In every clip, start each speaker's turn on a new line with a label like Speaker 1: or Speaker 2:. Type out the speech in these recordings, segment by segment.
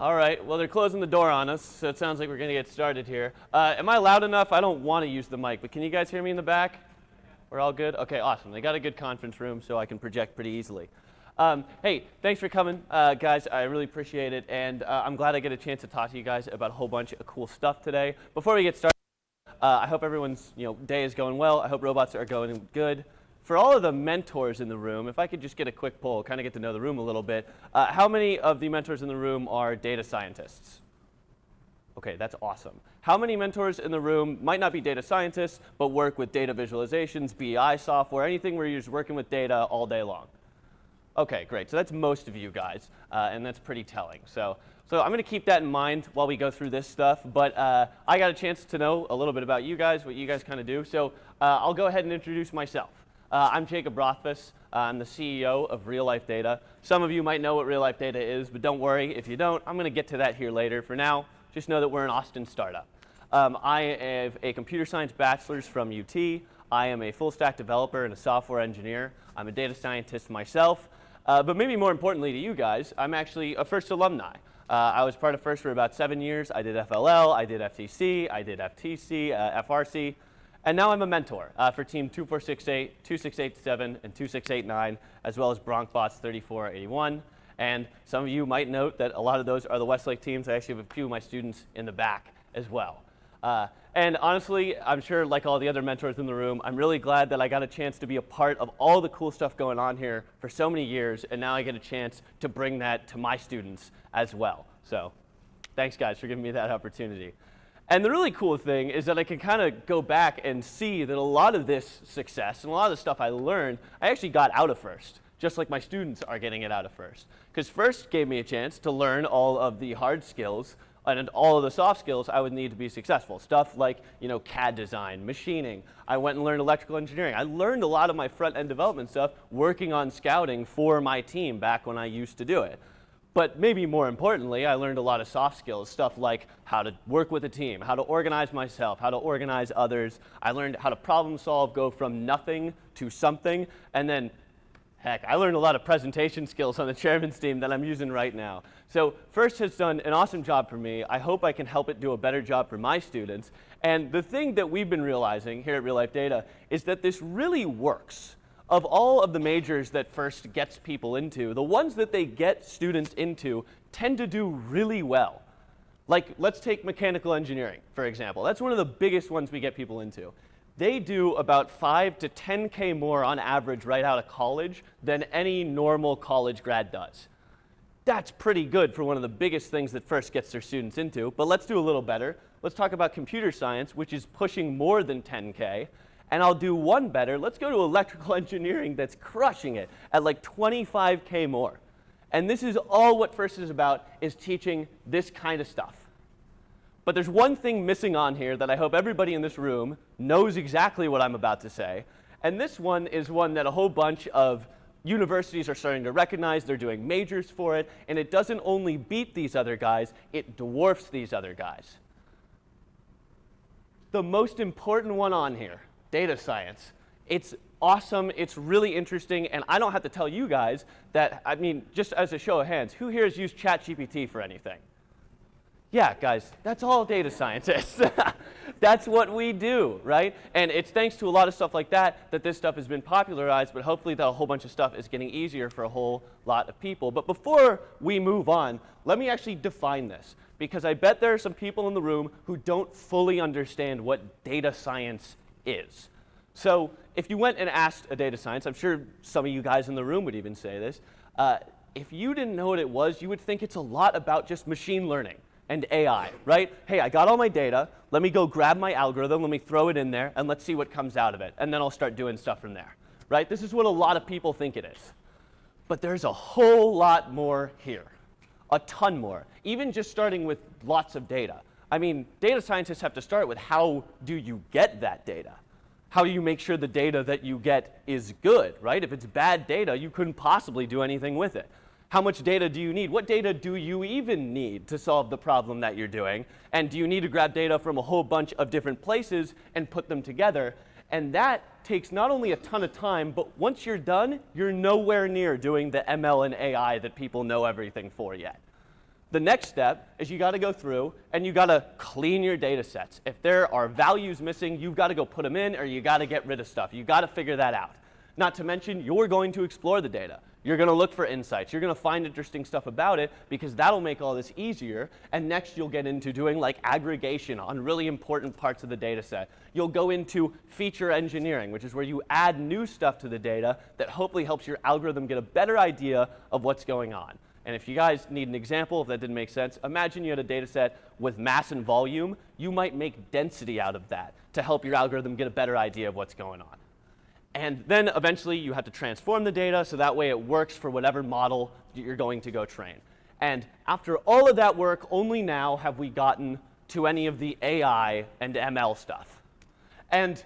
Speaker 1: All right, well, they're closing the door on us, so it sounds like we're going to get started here. Am I loud enough? I don't want to use the mic, but can you guys hear me in the back? We're all good? Okay, awesome. They got a good conference room, so I can project pretty easily. Hey, thanks for coming, guys. I really appreciate it, and I'm glad I get a chance to talk to you guys about a whole bunch of cool stuff today. Before we get started, I hope everyone's day is going well. I hope robots are going good. For all of the mentors in the room, if I could just get a quick poll, kind of get to know the room a little bit, how many of the mentors in the room are data scientists? Okay, that's awesome. How many mentors in the room might not be data scientists, but work with data visualizations, BI software, anything where you're just working with data all day long? Okay, great. So that's most of you guys, and that's pretty telling. So I'm going to keep that in mind while we go through this stuff, but I got a chance to know a little bit about you guys, what you guys kind of do. So I'll go ahead and introduce myself. I'm Jacob Rothfus. I'm the CEO of Real Life Data. Some of you might know what Real Life Data is, but don't worry if you don't. I'm going to get to that here later. For now, just know that we're an Austin startup. I have a computer science bachelor's from UT. I am a full stack developer and a software engineer. I'm a data scientist myself. But maybe more importantly to you guys, I'm actually a FIRST alumni. I was part of FIRST for about 7 years. I did FLL, I did FTC, I did FTC, FRC. And now I'm a mentor for Team 2468, 2687, and 2689, as well as BronkBots 3481. And some of you might note that a lot of those are the Westlake teams. I actually have a few of my students in the back as well. And honestly, I'm sure like all the other mentors in the room, I'm really glad that I got a chance to be a part of all the cool stuff going on here for so many years, and now I get a chance to bring that to my students as well. So thanks, guys, for giving me that opportunity. And the really cool thing is that I can kind of go back and see that a lot of this success and a lot of the stuff I learned, I actually got out of FIRST, just like my students are getting it out of FIRST. Because FIRST gave me a chance to learn all of the hard skills and all of the soft skills I would need to be successful. Stuff like CAD design, machining. I went and learned electrical engineering. I learned a lot of my front-end development stuff working on scouting for my team back when I used to do it. But maybe more importantly, I learned a lot of soft skills, stuff like how to work with a team, how to organize myself, how to organize others. I learned how to problem solve, go from nothing to something, and then, heck, I learned a lot of presentation skills on the chairman's team that I'm using right now. So FIRST has done an awesome job for me. I hope I can help it do a better job for my students. And the thing that we've been realizing here at Real Life Data is that this really works. Of all of the majors that FIRST gets people into, the ones that they get students into tend to do really well. Like, let's take mechanical engineering, for example. That's one of the biggest ones we get people into. They do about 5 to 10K more on average right out of college than any normal college grad does. That's pretty good for one of the biggest things that FIRST gets their students into, but let's do a little better. Let's talk about computer science, which is pushing more than 10K. And I'll do one better. Let's go to electrical engineering that's crushing it at like 25K more. And this is all what FIRST is about, is teaching this kind of stuff. But there's one thing missing on here that I hope everybody in this room knows exactly what I'm about to say. And this one is one that a whole bunch of universities are starting to recognize. They're doing majors for it. And it doesn't only beat these other guys, it dwarfs these other guys. The most important one on here, data science. It's awesome, it's really interesting, and I don't have to tell you guys that, I mean, just as a show of hands, who here has used ChatGPT for anything? Yeah, guys, that's all data scientists. That's what we do, right? And it's thanks to a lot of stuff like that that this stuff has been popularized, but hopefully that a whole bunch of stuff is getting easier for a whole lot of people. But before we move on, let me actually define this, because I bet there are some people in the room who don't fully understand what data science is. So if you went and asked a data science, I'm sure some of you guys in the room would even say this, if you didn't know what it was, you would think it's a lot about just machine learning and AI, right? Hey, I got all my data, let me go grab my algorithm, let me throw it in there, and let's see what comes out of it, and then I'll start doing stuff from there, right? This is what a lot of people think it is. But there's a whole lot more here, a ton more, even just starting with lots of data. I mean, data scientists have to start with how do you get that data? How do you make sure the data that you get is good, right? If it's bad data, you couldn't possibly do anything with it. How much data do you need? What data do you even need to solve the problem that you're doing? And do you need to grab data from a whole bunch of different places and put them together? And that takes not only a ton of time, but once you're done, you're nowhere near doing the ML and AI that people know everything for yet. The next step is you got to go through and you got to clean your data sets. If there are values missing, you've got to go put them in, or you got to get rid of stuff. You got to figure that out. Not to mention, you're going to explore the data. You're going to look for insights. You're going to find interesting stuff about it, because that'll make all this easier. And next, you'll get into doing like aggregation on really important parts of the data set. You'll go into feature engineering, which is where you add new stuff to the data that hopefully helps your algorithm get a better idea of what's going on. And if you guys need an example, if that didn't make sense, imagine you had a data set with mass and volume. You might make density out of that to help your algorithm get a better idea of what's going on. And then eventually you have to transform the data so that way it works for whatever model you're going to go train. And after all of that work, only now have we gotten to any of the AI and ML stuff. And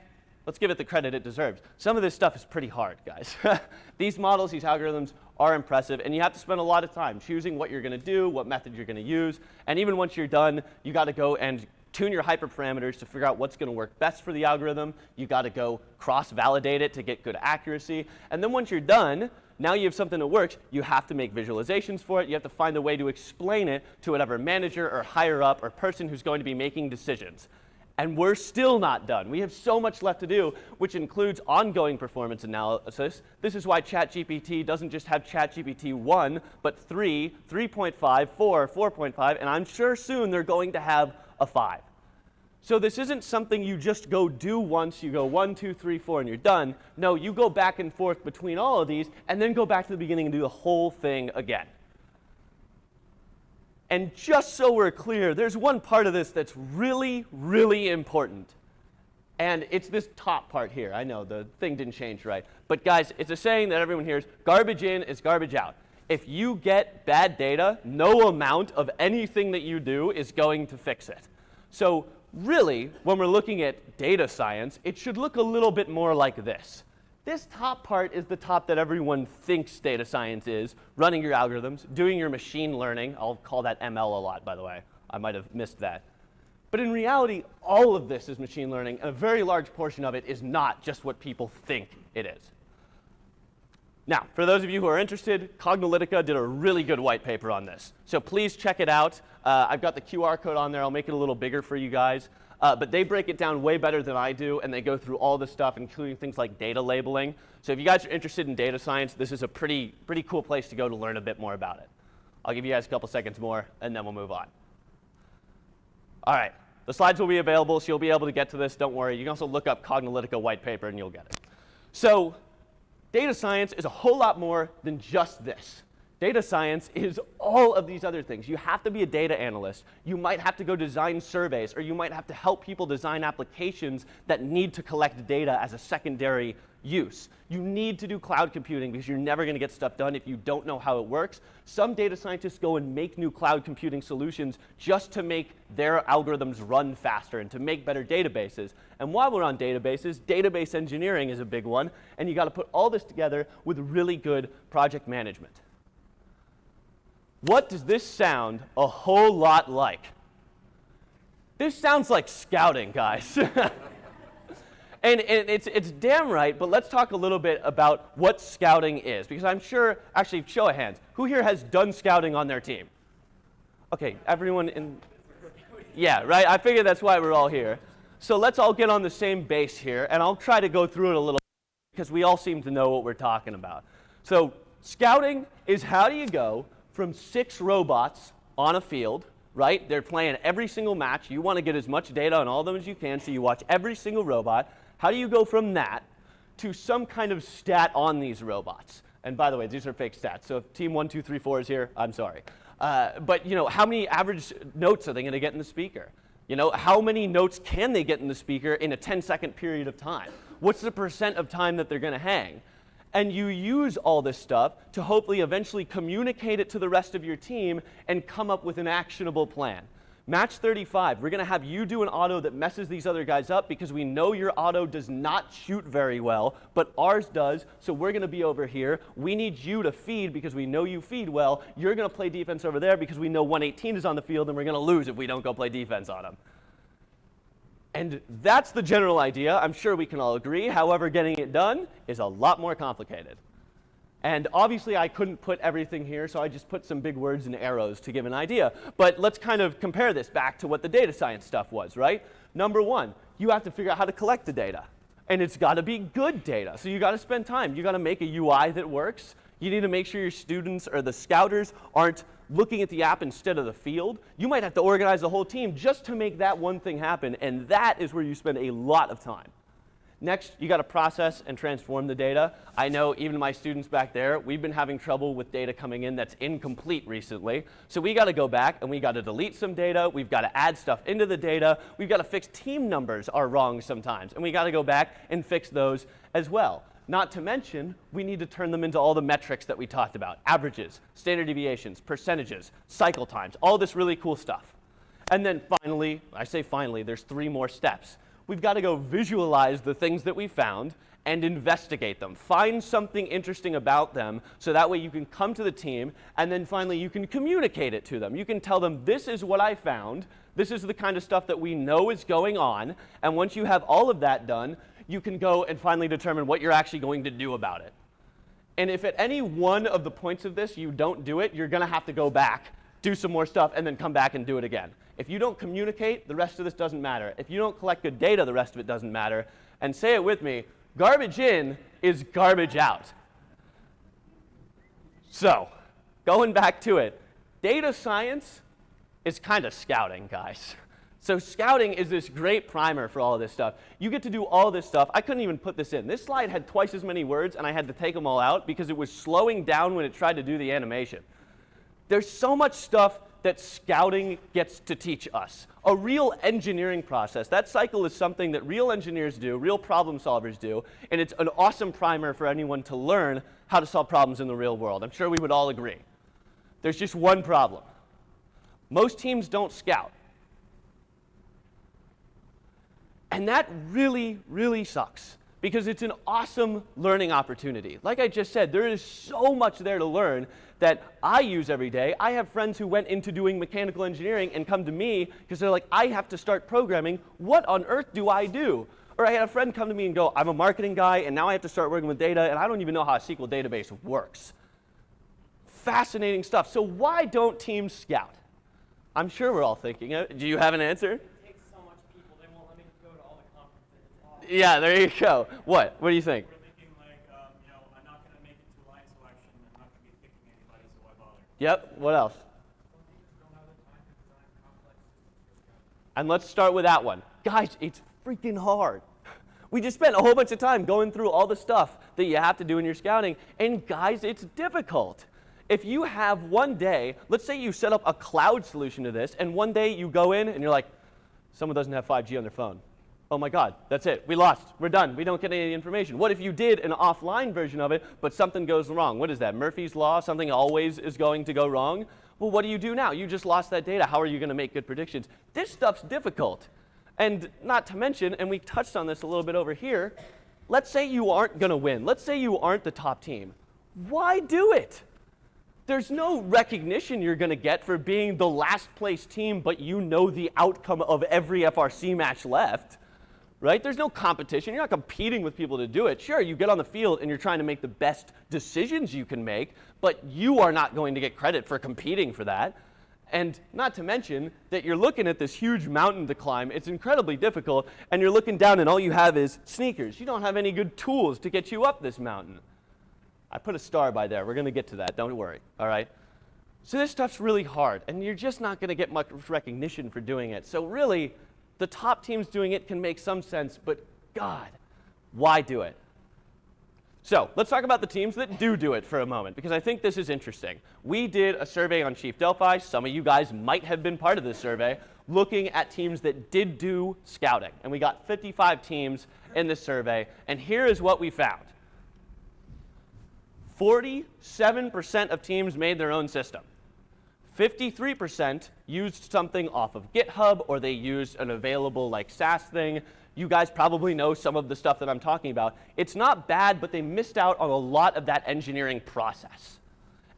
Speaker 1: let's give it the credit it deserves. Some of this stuff is pretty hard, guys. These models, these algorithms are impressive, and you have to spend a lot of time choosing what you're going to do, what method you're going to use. And even once you're done, you got to go and tune your hyperparameters to figure out what's going to work best for the algorithm. You got to go cross-validate it to get good accuracy. And then once you're done, now you have something that works. You have to make visualizations for it. You have to find a way to explain it to whatever manager or higher up or person who's going to be making decisions. And we're still not done. We have so much left to do, which includes ongoing performance analysis. This is why ChatGPT doesn't just have ChatGPT 1, but 3, 3.5, 4, 4.5, and I'm sure soon they're going to have a 5. So this isn't something you just go do once. You go 1, 2, 3, 4, and you're done. No, you go back and forth between all of these, and then go back to the beginning and do the whole thing again. And just so we're clear, there's one part of this that's really, really important. And it's this top part here. I know the thing didn't change right. But guys, it's a saying that everyone hears, garbage in is garbage out. If you get bad data, no amount of anything that you do is going to fix it. So really, when we're looking at data science, it should look a little bit more like this. This top part is the top that everyone thinks data science is, running your algorithms, doing your machine learning. I'll call that ML a lot, by the way. I might have missed that. But in reality, all of this is machine learning, and a very large portion of it is not just what people think it is. Now, for those of you who are interested, Cognilytica did a really good white paper on this. So please check it out. I've got the QR code on there. I'll make it a little bigger for you guys. But they break it down way better than I do, and they go through all this stuff, including things like data labeling. So if you guys are interested in data science, this is a pretty cool place to go to learn a bit more about it. I'll give you guys a couple seconds more, and then we'll move on. All right. The slides will be available, so you'll be able to get to this. Don't worry. You can also look up Cognilytica white paper, and you'll get it. So data science is a whole lot more than just this. Data science is all of these other things. You have to be a data analyst. You might have to go design surveys, or you might have to help people design applications that need to collect data as a secondary use. You need to do cloud computing because you're never going to get stuff done if you don't know how it works. Some data scientists go and make new cloud computing solutions just to make their algorithms run faster and to make better databases. And while we're on databases, database engineering is a big one, and you got to put all this together with really good project management. What does this sound a whole lot like? This sounds like scouting, guys. And it's damn right, but let's talk a little bit about what scouting is. Because I'm sure, actually, show of hands, who here has done scouting on their team? OK, everyone in, yeah, right? I figured that's why we're all here. So let's all get on the same base here, and I'll try to go through it a little bit, because we all seem to know what we're talking about. So scouting is how do you go from 6 robots on a field, right? They're playing every single match. You want to get as much data on all of them as you can, so you watch every single robot. How do you go from that to some kind of stat on these robots? And by the way, these are fake stats. So if team 1, 2, 3, 4 is here, I'm sorry. But you know, how many average notes are they going to get in the speaker? You know, how many notes can they get in the speaker in a 10-second period of time? What's the percent of time that they're going to hang? And you use all this stuff to hopefully eventually communicate it to the rest of your team and come up with an actionable plan. Match 35, we're going to have you do an auto that messes these other guys up because we know your auto does not shoot very well, but ours does, so we're going to be over here. We need you to feed because we know you feed well. You're going to play defense over there because we know 118 is on the field and we're going to lose if we don't go play defense on them. And that's the general idea. I'm sure we can all agree. However, getting it done is a lot more complicated. And obviously, I couldn't put everything here, so I just put some big words and arrows to give an idea. But let's kind of compare this back to what the data science stuff was, right? Number one, you have to figure out how to collect the data. And it's got to be good data. So you got to spend time. You got to make a UI that works. You need to make sure your students or the scouters aren't looking at the app instead of the field. You might have to organize the whole team just to make that one thing happen. And that is where you spend a lot of time. Next, you got to process and transform the data. I know even my students back there, we've been having trouble with data coming in that's incomplete recently. So we got to go back and we got to delete some data. We've got to add stuff into the data. We've got to fix team numbers are wrong sometimes. And we got to go back and fix those as well. Not to mention, we need to turn them into all the metrics that we talked about. Averages, standard deviations, percentages, cycle times, all this really cool stuff. And then finally, I say finally, there's 3 more steps. We've got to go visualize the things that we found and investigate them. Find something interesting about them so that way you can come to the team and then finally you can communicate it to them. You can tell them, this is what I found. This is the kind of stuff that we know is going on. And once you have all of that done, you can go and finally determine what you're actually going to do about it. And if at any one of the points of this you don't do it, you're going to have to go back, do some more stuff, and then come back and do it again. If you don't communicate, the rest of this doesn't matter. If you don't collect good data, the rest of it doesn't matter. And say it with me, garbage in is garbage out. So, going back to it, data science is kind of scouting, guys. So scouting is this great primer for all of this stuff. You get to do all this stuff. I couldn't even put this in. This slide had twice as many words, and I had to take them all out because it was slowing down when it tried to do the animation. There's so much stuff that scouting gets to teach us. A real engineering process. That cycle is something that real engineers do, real problem solvers do, and it's an awesome primer for anyone to learn how to solve problems in the real world. I'm sure we would all agree. There's just one problem. Most teams don't scout. And that really, really sucks because it's an awesome learning opportunity. Like I just said, there is so much there to learn that I use every day. I have friends who went into doing mechanical engineering and come to me because they're like, I have to start programming. What on earth do I do? Or I had a friend come to me and go, I'm a marketing guy, and now I have to start working with data, and I don't even know how a SQL database works. Fascinating stuff. So why don't teams scout? I'm sure we're all thinking it. Do you have an answer? Yeah, there you go. What? What do you think?
Speaker 2: We're thinking like, I'm not going to make it to line selection. I'm not going to be picking anybody, so why bother?
Speaker 1: Yep. What else? And let's start with that one. Guys, it's freaking hard. We just spent a whole bunch of time going through all the stuff that you have to do in your scouting. And guys, it's difficult. If you have one day, let's say you set up a cloud solution to this, and one day you go in and you're like, someone doesn't have 5G on their phone. Oh my God, that's it. We lost. We're done. We don't get any information. What if you did an offline version of it, but something goes wrong? What is that? Murphy's Law? Something always is going to go wrong? Well, what do you do now? You just lost that data. How are you going to make good predictions? This stuff's difficult. And not to mention, and we touched on this a little bit over here, let's say you aren't going to win. Let's say you aren't the top team. Why do it? There's no recognition you're going to get for being the last place team, but you know the outcome of every FRC match left. Right? There's no competition. You're not competing with people to do it. Sure, you get on the field and you're trying to make the best decisions you can make, but you are not going to get credit for competing for that. And not to mention that you're looking at this huge mountain to climb. It's incredibly difficult, and you're looking down and all you have is sneakers. You don't have any good tools to get you up this mountain. I put a star by there. We're going to get to that. Don't worry. All right? So this stuff's really hard, and you're just not going to get much recognition for doing it. So really, the top teams doing it can make some sense, but God, why do it? So let's talk about the teams that do it for a moment, because I think this is interesting. We did a survey on Chief Delphi. Some of you guys might have been part of this survey, looking at teams that did do scouting. And we got 55 teams in this survey, and here is what we found. 47% of teams made their own system. 53% used something off of GitHub, or they used an available like SaaS thing. You guys probably know some of the stuff that I'm talking about. It's not bad, but they missed out on a lot of that engineering process.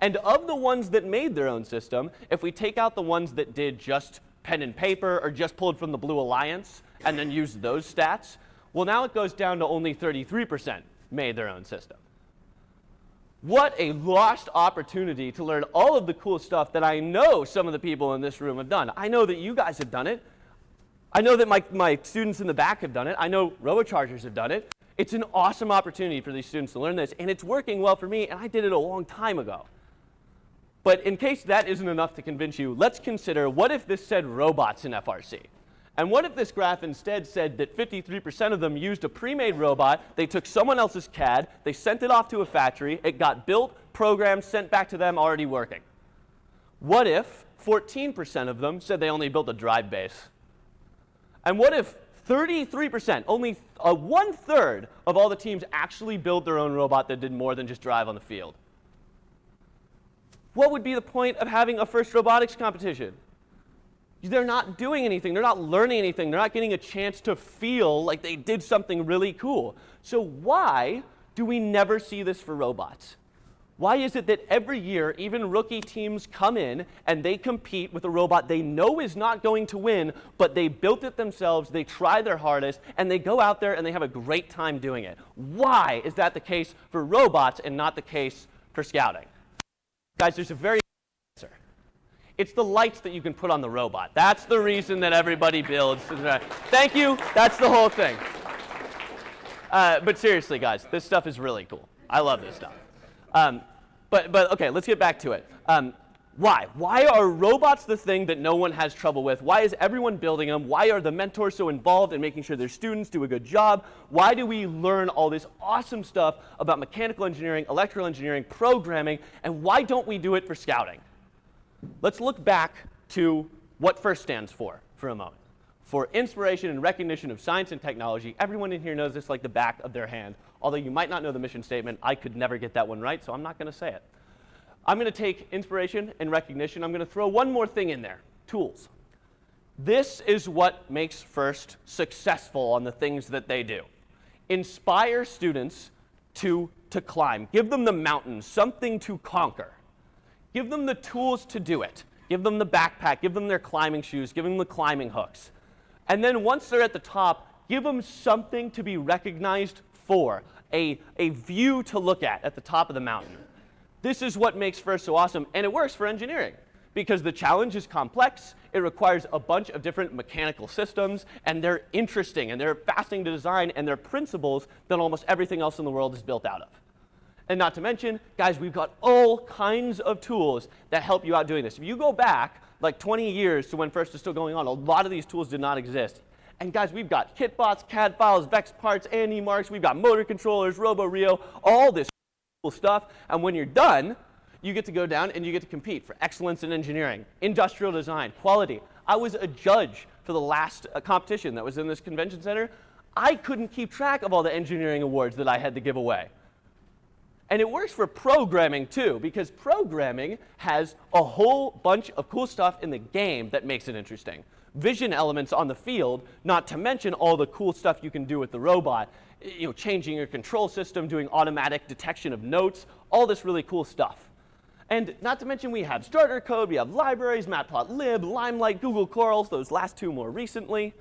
Speaker 1: And of the ones that made their own system, if we take out the ones that did just pen and paper or just pulled from the Blue Alliance and then used those stats, well, now it goes down to only 33% made their own system. What a lost opportunity to learn all of the cool stuff that I know some of the people in this room have done. I know that you guys have done it. I know that my students in the back have done it. I know RoboChargers have done it. It's an awesome opportunity for these students to learn this, and it's working well for me, and I did it a long time ago. But in case that isn't enough to convince you, let's consider what if this said robots in FRC? And what if this graph instead said that 53% of them used a pre-made robot, they took someone else's CAD, they sent it off to a factory, it got built, programmed, sent back to them already working? What if 14% of them said they only built a drive base? And what if 33%, only 1/3 of all the teams actually built their own robot that did more than just drive on the field? What would be the point of having a FIRST robotics competition? They're not doing anything. They're not learning anything. They're not getting a chance to feel like they did something really cool. So why do we never see this for robots? Why is it that every year, even rookie teams come in and they compete with a robot they know is not going to win, but they built it themselves, they try their hardest, and they go out there and they have a great time doing it? Why is that the case for robots and not the case for scouting? Guys, there's a very answer. It's the lights that you can put on the robot. That's the reason that everybody builds. Thank you. That's the whole thing. But seriously, guys, this stuff is really cool. I love this stuff. But okay, let's get back to it. Why? Why are robots the thing that no one has trouble with? Why is everyone building them? Why are the mentors so involved in making sure their students do a good job? Why do we learn all this awesome stuff about mechanical engineering, electrical engineering, programming, and why don't we do it for scouting? Let's look back to what FIRST stands for a moment. For inspiration and recognition of science and technology. Everyone in here knows this like the back of their hand. Although you might not know the mission statement, I could never get that one right, so I'm not going to say it. I'm going to take inspiration and recognition. I'm going to throw one more thing in there, tools. This is what makes FIRST successful on the things that they do. Inspire students to climb. Give them the mountains, something to conquer. Give them the tools to do it. Give them the backpack. Give them their climbing shoes. Give them the climbing hooks. And then once they're at the top, give them something to be recognized for, a view to look at the top of the mountain. This is what makes FIRST so awesome, and it works for engineering because the challenge is complex. It requires a bunch of different mechanical systems, and they're interesting, and they're fascinating to design, and they're principles that almost everything else in the world is built out of. And not to mention, guys, we've got all kinds of tools that help you out doing this. If you go back like 20 years to when FIRST was still going on, a lot of these tools did not exist. And guys, we've got kitbots, CAD files, Vex parts, A&E marks, we've got motor controllers, RoboRio, all this cool stuff. And when you're done, you get to go down and you get to compete for excellence in engineering, industrial design, quality. I was a judge for the last competition that was in this convention center. I couldn't keep track of all the engineering awards that I had to give away. And it works for programming too, because programming has a whole bunch of cool stuff in the game that makes it interesting. Vision elements on the field, not to mention all the cool stuff you can do with the robot. You know, changing your control system, doing automatic detection of notes, all this really cool stuff. And not to mention we have starter code, we have libraries, Matplotlib, Limelight, Google Corals, those last two more recently.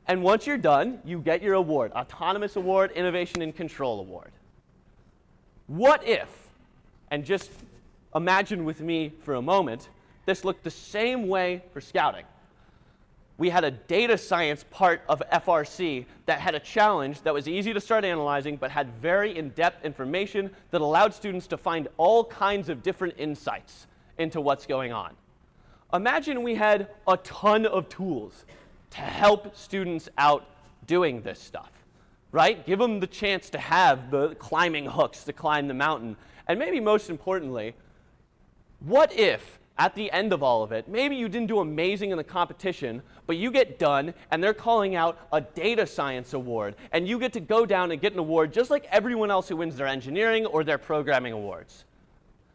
Speaker 1: And once you're done, you get your award, Autonomous Award, Innovation and Control Award. What if, and just imagine with me for a moment, this looked the same way for scouting? We had a data science part of FRC that had a challenge that was easy to start analyzing, but had very in-depth information that allowed students to find all kinds of different insights into what's going on. Imagine we had a ton of tools to help students out doing this stuff. Right? Give them the chance to have the climbing hooks to climb the mountain. And maybe most importantly, what if at the end of all of it, maybe you didn't do amazing in the competition, but you get done and they're calling out a data science award, and you get to go down and get an award just like everyone else who wins their engineering or their programming awards.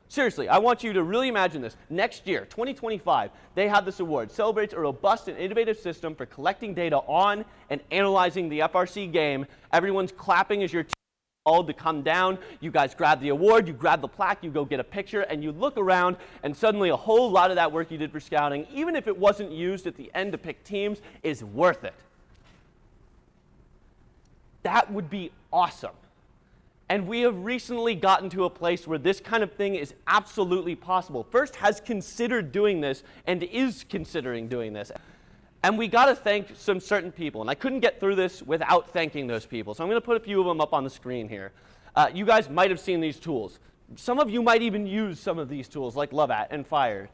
Speaker 1: Seriously, I want you to really imagine this. Next year, 2025, they have this award. Celebrates a robust and innovative system for collecting data on and analyzing the FRC game. Everyone's clapping as your team is called to come down. You guys grab the award, you grab the plaque, you go get a picture, and you look around, and suddenly a whole lot of that work you did for scouting, even if it wasn't used at the end to pick teams, is worth it. That would be awesome. And we have recently gotten to a place where this kind of thing is absolutely possible. FIRST has considered doing this and is considering doing this. And we got to thank some certain people. And I couldn't get through this without thanking those people. So I'm going to put a few of them up on the screen here. You guys might have seen these tools. Some of you might even use some of these tools, like Lovat and Fire.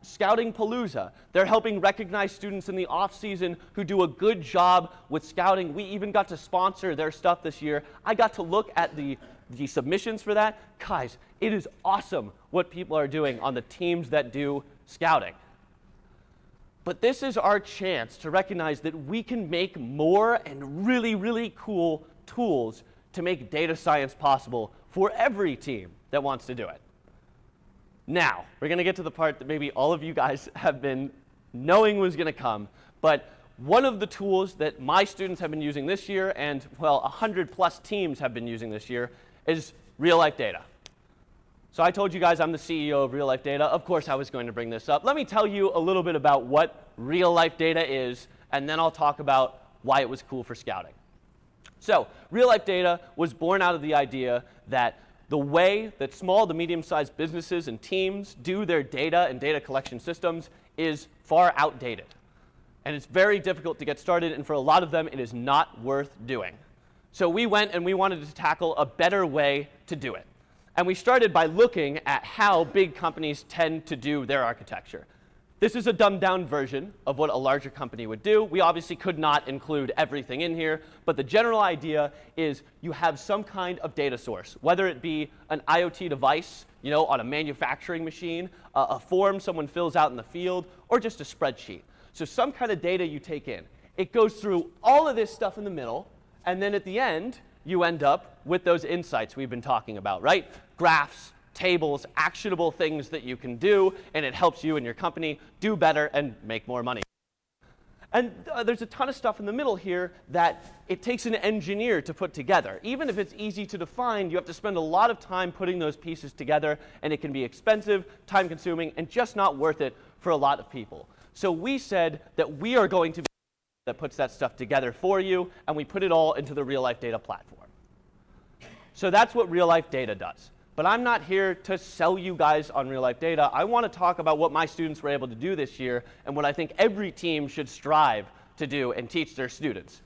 Speaker 1: Scouting Palooza. They're helping recognize students in the off-season who do a good job with scouting. We even got to sponsor their stuff this year. I got to look at the submissions for that. Guys, it is awesome what people are doing on the teams that do scouting. But this is our chance to recognize that we can make more and really, really cool tools to make data science possible for every team that wants to do it. Now, we're going to get to the part that maybe all of you guys have been knowing was going to come, but one of the tools that my students have been using this year, and well, 100+ teams have been using this year, is real-life data. So I told you guys I'm the CEO of real-life data. Of course I was going to bring this up. Let me tell you a little bit about what real-life data is, and then I'll talk about why it was cool for scouting. So real-life data was born out of the idea that the way that small to medium-sized businesses and teams do their data and data collection systems is far outdated. And it's very difficult to get started, and for a lot of them, it is not worth doing. So we went and we wanted to tackle a better way to do it. And we started by looking at how big companies tend to do their architecture. This is a dumbed-down version of what a larger company would do. We obviously could not include everything in here, but the general idea is you have some kind of data source, whether it be an IoT device, on a manufacturing machine, a form someone fills out in the field, or just a spreadsheet. So some kind of data you take in. It goes through all of this stuff in the middle, and then at the end, you end up with those insights we've been talking about, right? Graphs, tables, actionable things that you can do, and it helps you and your company do better and make more money. And there's a ton of stuff in the middle here that it takes an engineer to put together. Even if it's easy to define, you have to spend a lot of time putting those pieces together, and it can be expensive, time-consuming, and just not worth it for a lot of people. So we said that we are going to be that puts that stuff together for you, and we put it all into the real-life data platform. So that's what real-life data does. But I'm not here to sell you guys on real-life data. I want to talk about what my students were able to do this year and what I think every team should strive to do and teach their students.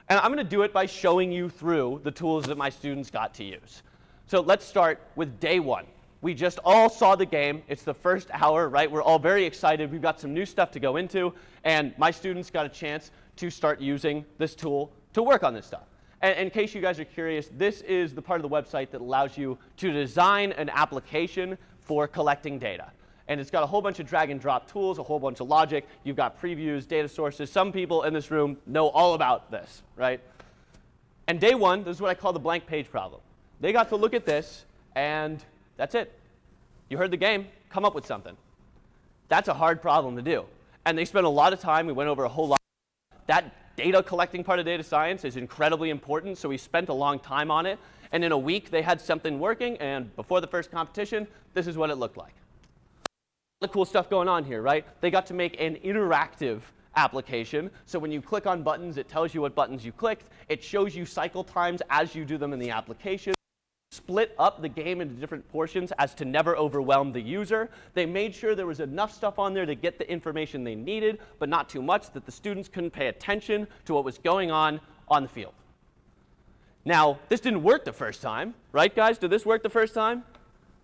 Speaker 1: And I'm going to do it by showing you through the tools that my students got to use. So let's start with day one. We just all saw the game. It's the first hour, right? We're all very excited. We've got some new stuff to go into, and my students got a chance to start using this tool to work on this stuff. And in case you guys are curious, this is the part of the website that allows you to design an application for collecting data. And it's got a whole bunch of drag and drop tools, a whole bunch of logic. You've got previews, data sources. Some people in this room know all about this, right? And day one, this is what I call the blank page problem. They got to look at this, and that's it. You heard the game. Come up with something. That's a hard problem to do. And they spent a lot of time. We went over a whole lot. That data collecting part of data science is incredibly important, so we spent a long time on it. And in a week, they had something working, and before the first competition, this is what it looked like. A lot of cool stuff going on here, right? They got to make an interactive application, so when you click on buttons, it tells you what buttons you clicked. It shows you cycle times as you do them in the application. Split up the game into different portions as to never overwhelm the user. They made sure there was enough stuff on there to get the information they needed, but not too much that the students couldn't pay attention to what was going on the field. Now, this didn't work the first time, right, guys? Did this work the first time?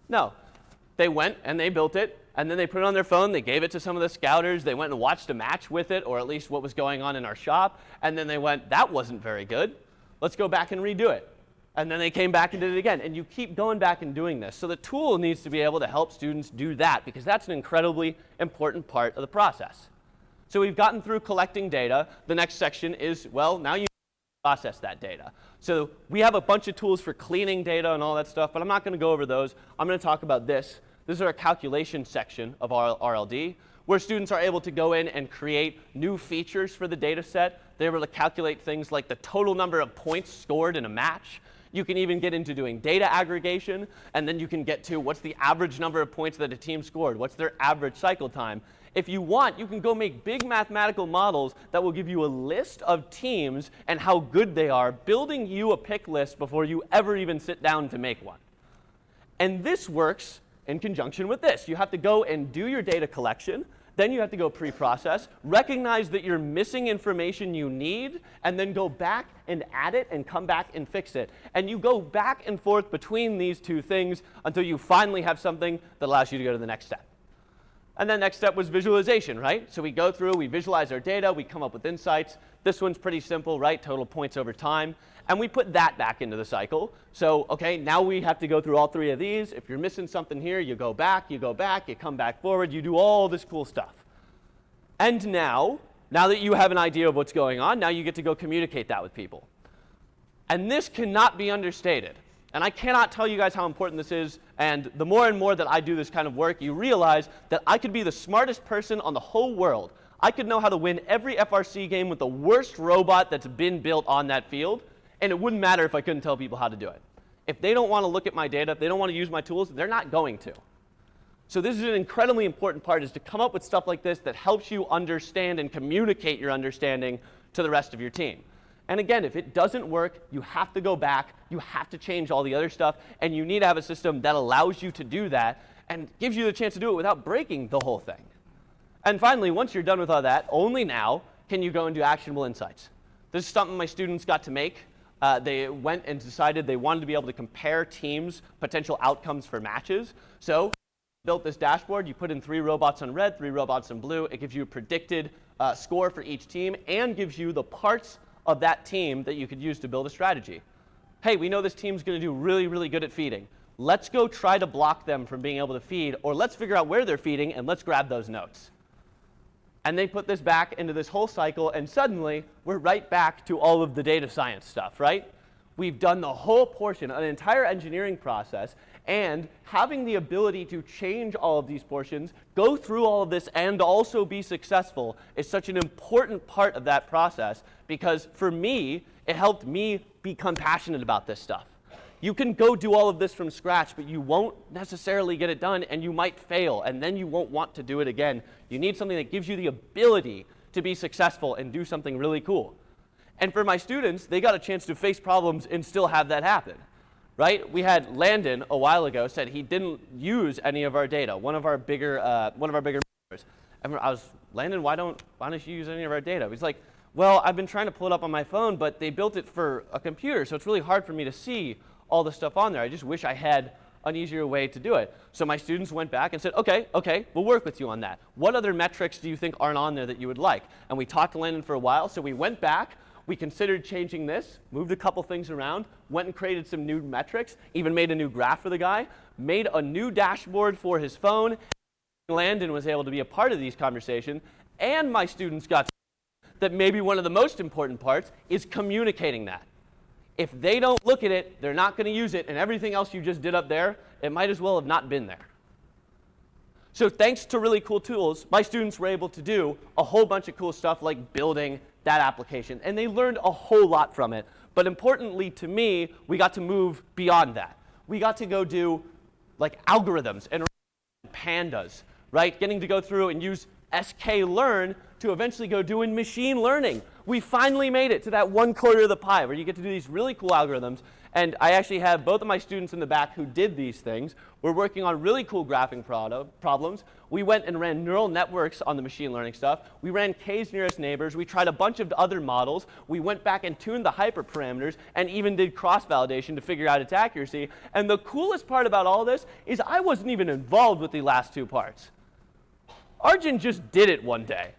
Speaker 1: No. They went and they built it, and then they put it on their phone. They gave it to some of the scouters. They went and watched a match with it, or at least what was going on in our shop, and then they went, that wasn't very good. Let's go back and redo it. And then they came back and did it again. And you keep going back and doing this. So the tool needs to be able to help students do that, because that's an incredibly important part of the process. So we've gotten through collecting data. The next section is, well, now you process that data. So we have a bunch of tools for cleaning data and all that stuff, but I'm not going to go over those. I'm going to talk about this. This is our calculation section of our RLD, where students are able to go in and create new features for the data set. They're able to calculate things like the total number of points scored in a match. You can even get into doing data aggregation, and then you can get to what's the average number of points that a team scored, what's their average cycle time. If you want, you can go make big mathematical models that will give you a list of teams and how good they are, building you a pick list before you ever even sit down to make one. And this works in conjunction with this. You have to go and do your data collection. Then you have to go pre-process, recognize that you're missing information you need, and then go back and add it and come back and fix it. And you go back and forth between these two things until you finally have something that allows you to go to the next step. And then next step was visualization, right? So we go through, we visualize our data, we come up with insights. This one's pretty simple, right? Total points over time. And we put that back into the cycle. So, OK, now we have to go through all three of these. If you're missing something here, you go back, you come back forward, you do all this cool stuff. And now that you have an idea of what's going on, now you get to go communicate that with people. And this cannot be understated. And I cannot tell you guys how important this is. And the more and more that I do this kind of work, you realize that I could be the smartest person on the whole world. I could know how to win every FRC game with the worst robot that's been built on that field. And it wouldn't matter if I couldn't tell people how to do it. If they don't want to look at my data, if they don't want to use my tools, they're not going to. So this is an incredibly important part, is to come up with stuff like this that helps you understand and communicate your understanding to the rest of your team. And again, if it doesn't work, you have to go back, you have to change all the other stuff, and you need to have a system that allows you to do that and gives you the chance to do it without breaking the whole thing. And finally, once you're done with all that, only now can you go and do actionable insights. This is something my students got to make. They went and decided they wanted to be able to compare teams' potential outcomes for matches. So built this dashboard. You put in 3 robots on red, 3 robots on blue. It gives you a predicted score for each team and gives you the parts of that team that you could use to build a strategy. Hey, we know this team's going to do really, really good at feeding. Let's go try to block them from being able to feed, or let's figure out where they're feeding, and let's grab those notes. And they put this back into this whole cycle, and suddenly we're right back to all of the data science stuff, right? We've done the whole portion, an entire engineering process, and having the ability to change all of these portions, go through all of this, and also be successful is such an important part of that process, because for me, it helped me become passionate about this stuff. You can go do all of this from scratch, but you won't necessarily get it done, and you might fail, and then you won't want to do it again. You need something that gives you the ability to be successful and do something really cool. And for my students, they got a chance to face problems and still have that happen. Right? We had Landon a while ago said he didn't use any of our data. One of our bigger members. And I was, Landon, why don't you use any of our data? He's like, well, I've been trying to pull it up on my phone, but they built it for a computer, so it's really hard for me to see all the stuff on there. I just wish I had an easier way to do it. So my students went back and said, okay, we'll work with you on that. What other metrics do you think aren't on there that you would like? And we talked to Landon for a while, so we went back. We considered changing this, moved a couple things around, went and created some new metrics, even made a new graph for the guy, made a new dashboard for his phone. Landon was able to be a part of these conversations, and my students got that maybe one of the most important parts is communicating that. If they don't look at it, they're not going to use it, and everything else you just did up there, it might as well have not been there. So thanks to really cool tools, my students were able to do a whole bunch of cool stuff like building that application, and they learned a whole lot from it. But importantly to me, we got to move beyond that. We got to go do like algorithms and pandas, right? Getting to go through and use sklearn to eventually go doing machine learning. We finally made it to that 1/4 of the pie where you get to do these really cool algorithms. And I actually have both of my students in the back who did these things. We're working on really cool graphing problems. We went and ran neural networks on the machine learning stuff. We ran K's nearest neighbors. We tried a bunch of other models. We went back and tuned the hyperparameters and even did cross-validation to figure out its accuracy. And the coolest part about all this is I wasn't even involved with the last 2 parts. Arjun just did it one day,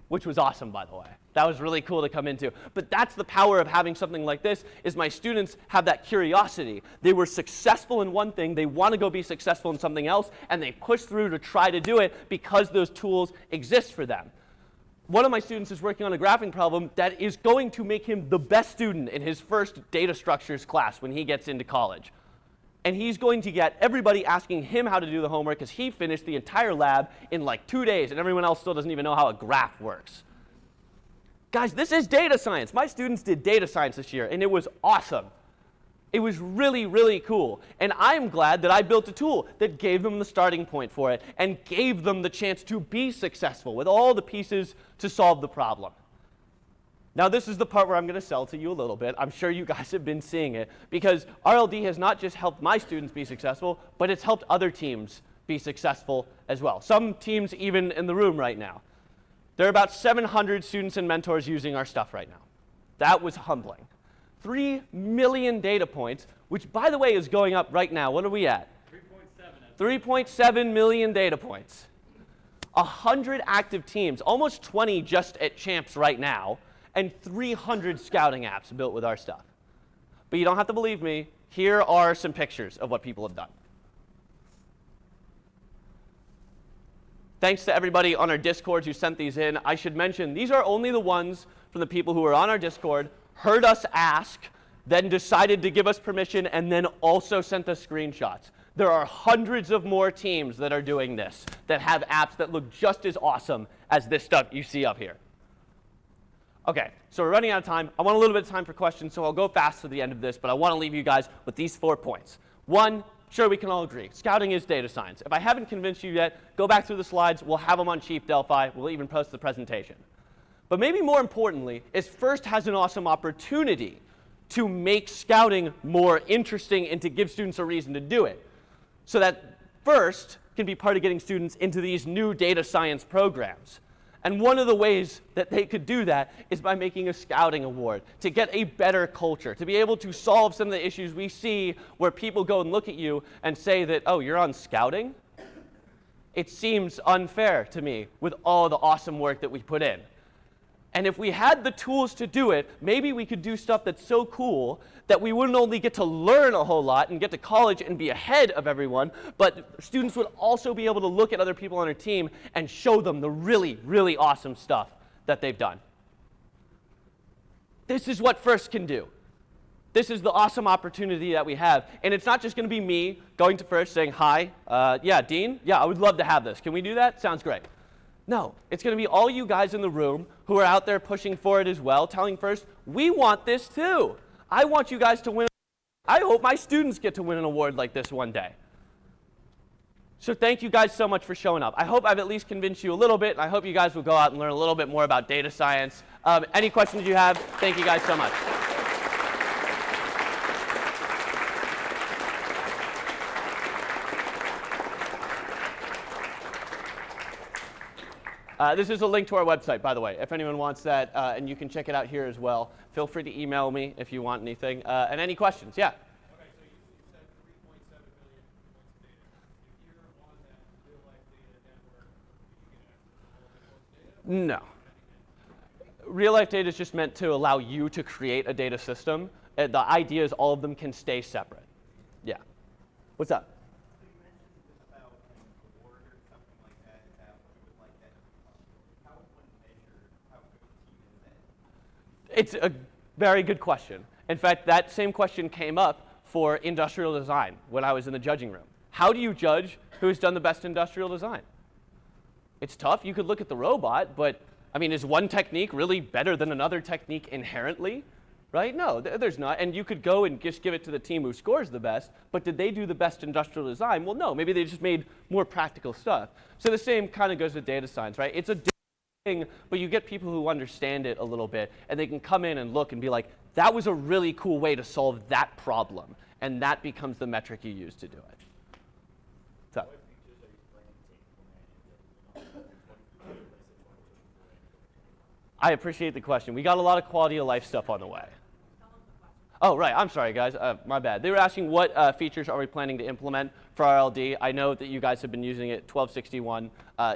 Speaker 1: which was awesome, by the way. That was really cool to come into. But that's the power of having something like this, is my students have that curiosity. They were successful in one thing, they want to go be successful in something else, and they push through to try to do it because those tools exist for them. One of my students is working on a graphing problem that is going to make him the best student in his first data structures class when he gets into college. And he's going to get everybody asking him how to do the homework because he finished the entire lab in like 2 days, and everyone else still doesn't even know how a graph works. Guys, this is data science. My students did data science this year, and it was awesome. It was really, really cool. And I'm glad that I built a tool that gave them the starting point for it and gave them the chance to be successful with all the pieces to solve the problem. Now, this is the part where I'm going to sell to you a little bit. I'm sure you guys have been seeing it, because RLD has not just helped my students be successful, but it's helped other teams be successful as well. Some teams even in the room right now. There are about 700 students and mentors using our stuff right now. That was humbling. 3 million data points, which, by the way, is going up right now. What are we at? 3.7 million data points. 100 active teams, almost 20 just at Champs right now, and 300 scouting apps built with our stuff. But you don't have to believe me. Here are some pictures of what people have done. Thanks to everybody on our Discord who sent these in. I should mention, these are only the ones from the people who were on our Discord, heard us ask, then decided to give us permission, and then also sent us screenshots. There are hundreds of more teams that are doing this, that have apps that look just as awesome as this stuff you see up here. Okay, so we're running out of time. I want a little bit of time for questions, so I'll go fast to the end of this, but I want to leave you guys with these 4 points. 1, sure, we can all agree. Scouting is data science. If I haven't convinced you yet, go back through the slides. We'll have them on Chief Delphi. We'll even post the presentation. But maybe more importantly, is FIRST has an awesome opportunity to make scouting more interesting and to give students a reason to do it. So that FIRST can be part of getting students into these new data science programs. And one of the ways that they could do that is by making a scouting award to get a better culture, to be able to solve some of the issues we see where people go and look at you and say that, oh, you're on scouting? It seems unfair to me with all the awesome work that we put in. And if we had the tools to do it, maybe we could do stuff that's so cool that we wouldn't only get to learn a whole lot and get to college and be ahead of everyone, but students would also be able to look at other people on our team and show them the really, really awesome stuff that they've done. This is what FIRST can do. This is the awesome opportunity that we have. And it's not just going to be me going to FIRST saying, hi, yeah, Dean, yeah, I would love to have this. Can we do that? Sounds great. No, it's going to be all you guys in the room who are out there pushing for it as well, telling FIRST, we want this too. I want you guys to win. I hope my students get to win an award like this one day. So thank you guys so much for showing up. I hope I've at least convinced you a little bit, and I hope you guys will go out and learn a little bit more about data science. Any questions you have, thank you guys so much. This is a link to our website, by the way, if anyone wants that, and you can check it out here as well. Feel free to email me if you want anything. And any questions? Yeah?
Speaker 2: Okay, so you said 3.7 million points of data. If you're on that real-life data network, you get access to all the data?
Speaker 1: No. Real-life data is just meant to allow you to create a data system. The idea is all of them can stay separate. Yeah. What's up? It's a very good question. In fact, that same question came up for industrial design when I was in the judging room. How do you judge who's done the best industrial design? It's tough. You could look at the robot, but I mean, is one technique really better than another technique inherently? Right? No, there's not. And you could go and just give it to the team who scores the best, but did they do the best industrial design? Well, no. Maybe they just made more practical stuff. So the same kind of goes with data science, right? It's a thing, but you get people who understand it a little bit, and they can come in and look and be like, that was a really cool way to solve that problem, and that becomes the metric you use to do it. So. I appreciate the question. We got a lot of quality of life stuff on the way. Oh, right. I'm sorry, guys. My bad. They were asking what features are we planning to implement for RLD. I know that you guys have been using it, 1261.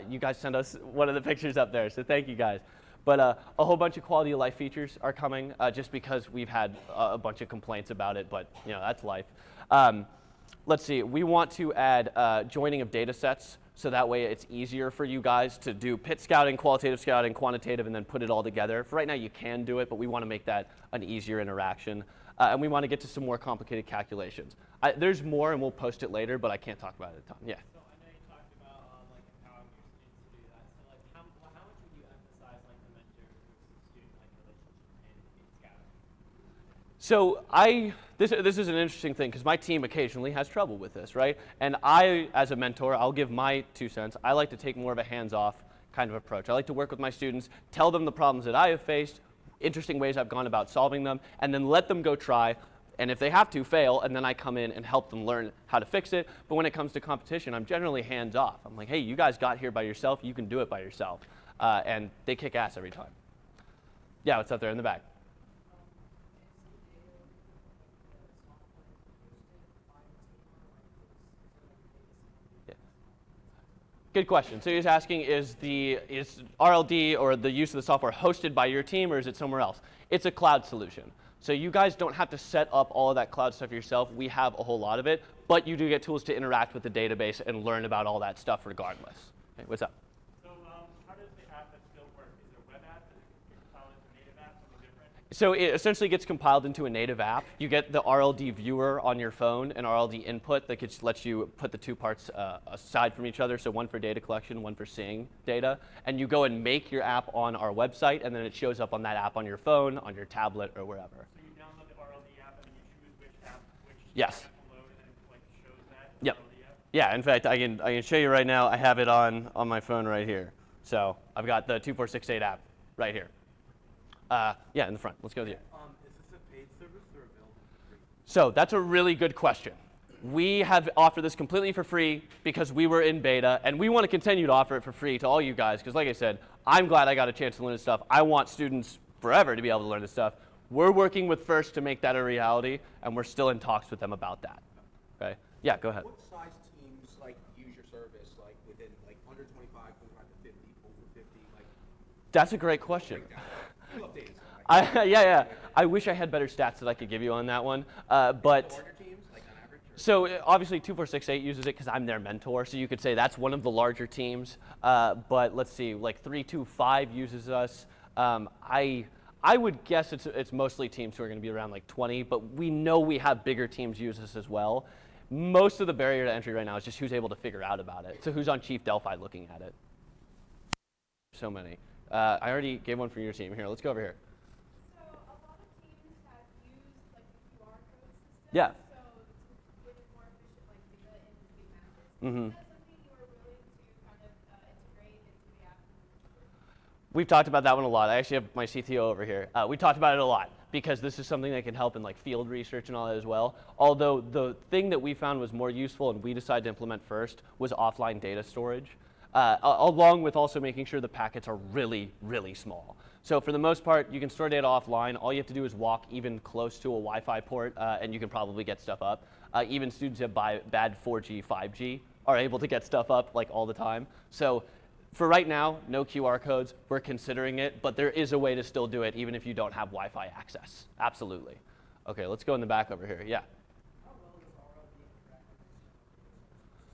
Speaker 1: You guys sent us one of the pictures up there, so thank you guys. But a whole bunch of quality of life features are coming just because we've had a bunch of complaints about it, but you know, that's life. Let's see. We want to add joining of data sets, so that way it's easier for you guys to do PIT scouting, qualitative scouting, quantitative, and then put it all together. For right now, you can do it, but we want to make that an easier interaction. And we want to get to some more complicated calculations. There's more, and we'll post it later, but I can't talk about it a ton. Yeah.
Speaker 2: So I know you talked about like empowering your students to do that. So like how much would you emphasize like the mentor versus student like relationship in scouting?
Speaker 1: So this is an interesting thing because my team occasionally has trouble with this, right? And as a mentor, I'll give my 2 cents. I like to take more of a hands-off kind of approach. I like to work with my students, tell them the problems that I have faced, interesting ways I've gone about solving them, and then let them go try. And if they have to, fail, and then I come in and help them learn how to fix it. But when it comes to competition, I'm generally hands-off. I'm like, hey, you guys got here by yourself. You can do it by yourself. And they kick ass every time. Yeah, what's up there in the back? Good question. So he's asking, is RLD or the use of the software hosted by your team, or is it somewhere else? It's a cloud solution. So you guys don't have to set up all of that cloud stuff yourself. We have a whole lot of it, but you do get tools to interact with the database and learn about all that stuff regardless. Okay, what's up?
Speaker 2: So how does the app that still work? Is it a web app? Does it get compiled into native app? Something different?
Speaker 1: So it essentially gets compiled into a native app. You get the RLD viewer on your phone and RLD input that lets you put the 2 parts aside from each other, so one for data collection, one for seeing data. And you go and make your app on our website, and then it shows up on that app on your phone, on your tablet, or wherever.
Speaker 2: So you download the RLD app and then you choose which app,
Speaker 1: Yes.
Speaker 2: app to load, and then it like shows that
Speaker 1: Yep.
Speaker 2: RLD app?
Speaker 1: Yeah, in fact, I can show you right now. I have it on my phone right here. So I've got the 2468 app right here. Yeah, in the front. Let's go with you.
Speaker 3: Is this a paid service or available for free?
Speaker 1: So that's a really good question. We have offered this completely for free because we were in beta, and we want to continue to offer it for free to all you guys because, like I said, I'm glad I got a chance to learn this stuff. I want students forever to be able to learn this stuff. We're working with FRC to make that a reality, and we're still in talks with them about that. Okay? Yeah, go ahead.
Speaker 3: What size teams like use your service? Like within like under 25, 25 to 50, over 50? Like
Speaker 1: That's a great question.
Speaker 3: breakdown. You update it. Like,
Speaker 1: Yeah. I wish I had better stats that I could give you on that one. But
Speaker 3: larger teams, like on average? Or?
Speaker 1: so obviously 2468 uses it because I'm their mentor. So you could say that's one of the larger teams. But let's see, like 325 uses us. I would guess it's mostly teams who are going to be around like 20. But we know we have bigger teams use us as well. Most of the barrier to entry right now is just who's able to figure out about it. So who's on Chief Delphi looking at it? So many. I already gave one for your team. Here, let's go over here.
Speaker 4: So a lot of teams have used like the QR code system.
Speaker 1: Yeah.
Speaker 4: So to get more efficient like data and speed matches.
Speaker 1: Mm-hmm.
Speaker 4: Is that something you are willing to kind of integrate into the app?
Speaker 1: We've talked about that one a lot. I actually have my CTO over here. We talked about it a lot because this is something that can help in like field research and all that as well. Although the thing that we found was more useful and we decided to implement first was offline data storage. Along with also making sure the packets are really, really small. So for the most part, you can store data offline. All you have to do is walk even close to a Wi-Fi port, and you can probably get stuff up. Even students who have bad 4G, 5G are able to get stuff up like all the time. So for right now, no QR codes. We're considering it, but there is a way to still do it even if you don't have Wi-Fi access. Absolutely. Okay, let's go in the back over here. Yeah.
Speaker 2: How well does RLD interact with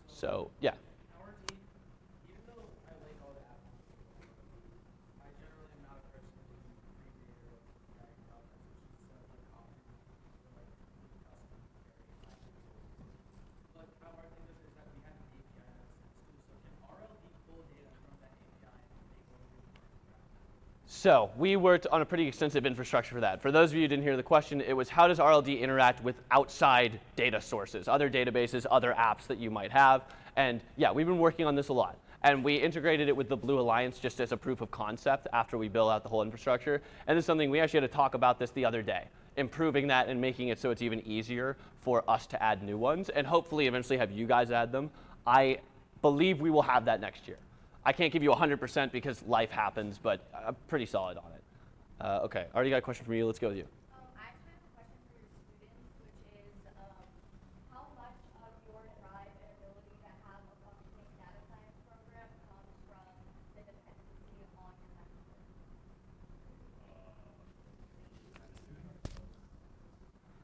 Speaker 2: this?
Speaker 1: So yeah.
Speaker 2: Our team, even though I like all the apps, I generally am not a person who abbreviated or dragging out messages instead of like copying or like custom But how our thing is that we have an API that's exclusive. Can RLD pull data from that API and make what we want?
Speaker 1: So we worked on a pretty extensive infrastructure for that. For those of you who didn't hear the question, it was how does RLD interact with outside data sources, other databases, other apps that you might have? And yeah, we've been working on this a lot. And we integrated it with the Blue Alliance just as a proof of concept after we built out the whole infrastructure. And this is something we actually had to talk about this the other day, improving that and making it so it's even easier for us to add new ones and hopefully eventually have you guys add them. I believe we will have that next year. I can't give you 100% because life happens, but I'm pretty solid on it. Okay, already got a question from you. Let's go with you.
Speaker 4: I actually have a question for your students, which is how much of your drive and ability to have a functioning data science program comes from the dependency on your mentor?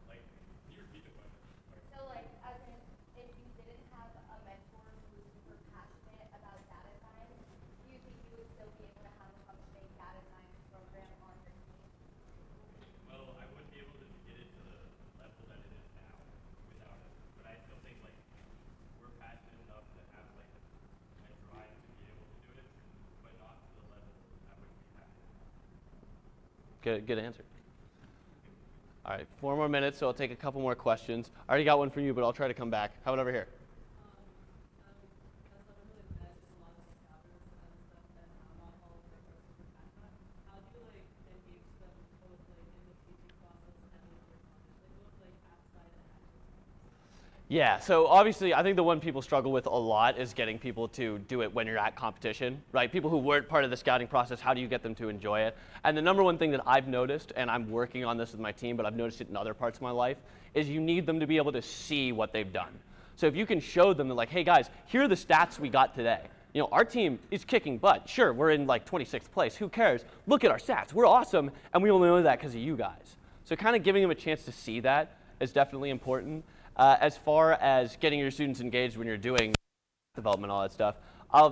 Speaker 2: Like, can you repeat the question?
Speaker 4: So like, as in, if you didn't have a mentor who's super passionate about data science, do you think you would still be able to have a functioning data science program on your team?
Speaker 2: Well, I wouldn't be able to get it to the level that it is now without it. But I still think like we're passionate enough to have like a drive to be able to do it, but not to the level at which we have it.
Speaker 1: Good answer. All All right, 4 more minutes, so I'll take a couple more questions. I already got one for you, but I'll try to come back. How about over here? Yeah, so obviously I think the one people struggle with a lot is getting people to do it when you're at competition, right? People who weren't part of the scouting process, how do you get them to enjoy it? And the number one thing that I've noticed, and I'm working on this with my team, but I've noticed it in other parts of my life, is you need them to be able to see what they've done. So if you can show them that, like, hey guys, here are the stats we got today. You know, our team is kicking butt. Sure, we're in like 26th place, who cares? Look at our stats, we're awesome, and we only know that because of you guys. So kind of giving them a chance to see that is definitely important. As far as getting your students engaged when you're doing development, all that stuff, I'll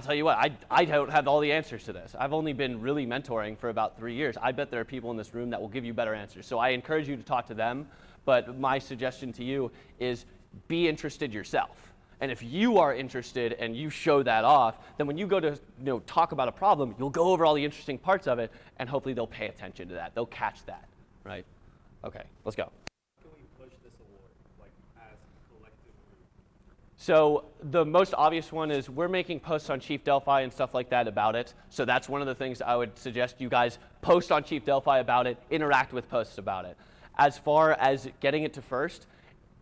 Speaker 1: tell you what, I don't have all the answers to this. I've only been really mentoring for about 3 years. I bet there are people in this room that will give you better answers. So I encourage you to talk to them, but my suggestion to you is be interested yourself. And if you are interested and you show that off, then when you go to talk about a problem, you'll go over all the interesting parts of it, and hopefully they'll pay attention to that. They'll catch that, right? Okay, let's go. So the most obvious one is we're making posts on Chief Delphi and stuff like that about it. So that's one of the things I would suggest you guys post on Chief Delphi about it, interact with posts about it. As far as getting it to first,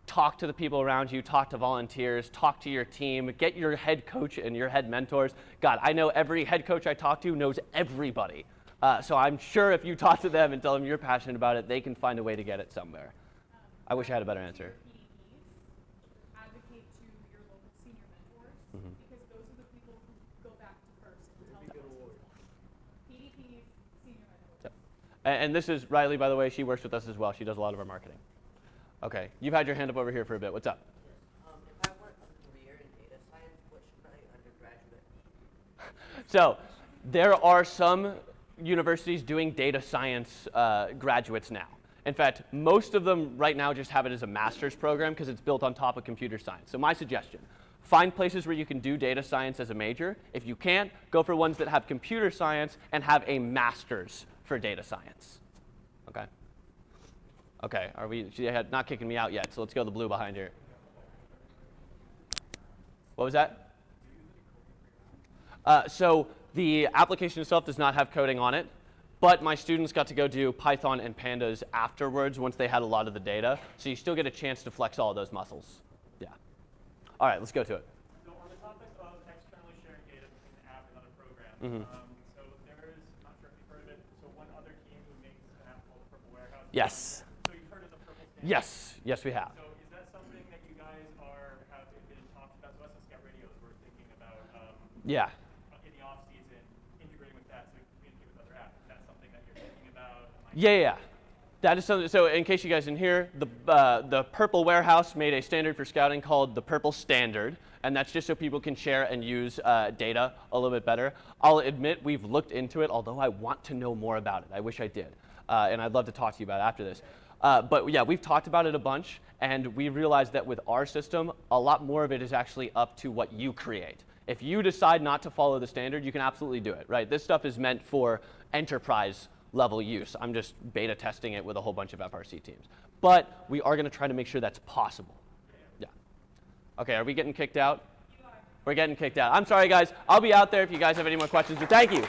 Speaker 1: talk to the people around you, talk to volunteers, talk to your team, get your head coach and your head mentors. God, I know every head coach I talk to knows everybody. So I'm sure if you talk to them and tell them you're passionate about it, they can find a way to get it somewhere. I wish I had a better answer.
Speaker 5: Because those are the people who go back to first and tell them PDPs, senior mentors.
Speaker 1: And this is Riley, by the way. She works with us as well. She does a lot of our marketing. Okay, you've had your hand up over here for a bit. What's up?
Speaker 6: If I want a career in data science, what should my undergraduate be?
Speaker 1: So there are some universities doing data science graduates now. In fact, most of them right now just have it as a master's program because it's built on top of computer science. So my suggestion, find places where you can do data science as a major. If you can't, go for ones that have computer science and have a master's for data science. Okay? Okay, she had not kicking me out yet, so let's go to the blue behind here. What was that? So the application itself does not have coding on it, but my students got to go do Python and Pandas afterwards once they had a lot of the data, so you still get a chance to flex all of those muscles. Yeah. All right, let's go to it.
Speaker 2: So on the topic of externally sharing data between an app and other programs, so there is, I'm not sure if you've heard of it, so one other team who makes an app called the Purple Warehouse.
Speaker 1: Yes.
Speaker 2: So you've heard of the Purple Standard?
Speaker 1: Yes, yes we have.
Speaker 2: So is that something that you guys have been talking about? So us at Scout Radios, we're thinking about
Speaker 1: Yeah.
Speaker 2: in the off season integrating with that so we can communicate with other apps. Is that something that you're thinking about?
Speaker 1: Yeah. That is something. So in case you guys didn't hear, the Purple Warehouse made a standard for scouting called the Purple Standard, and that's just so people can share and use data a little bit better. I'll admit we've looked into it, although I want to know more about it. I wish I did, and I'd love to talk to you about it after this. But yeah, we've talked about it a bunch, and we realized that with our system, a lot more of it is actually up to what you create. If you decide not to follow the standard, you can absolutely do it, right? This stuff is meant for enterprise level use. I'm just beta testing it with a whole bunch of FRC teams. But we are going to try to make sure that's possible. Yeah. Okay, are we getting kicked out? We're getting kicked out. I'm sorry, guys. I'll be out there if you guys have any more questions, but thank you.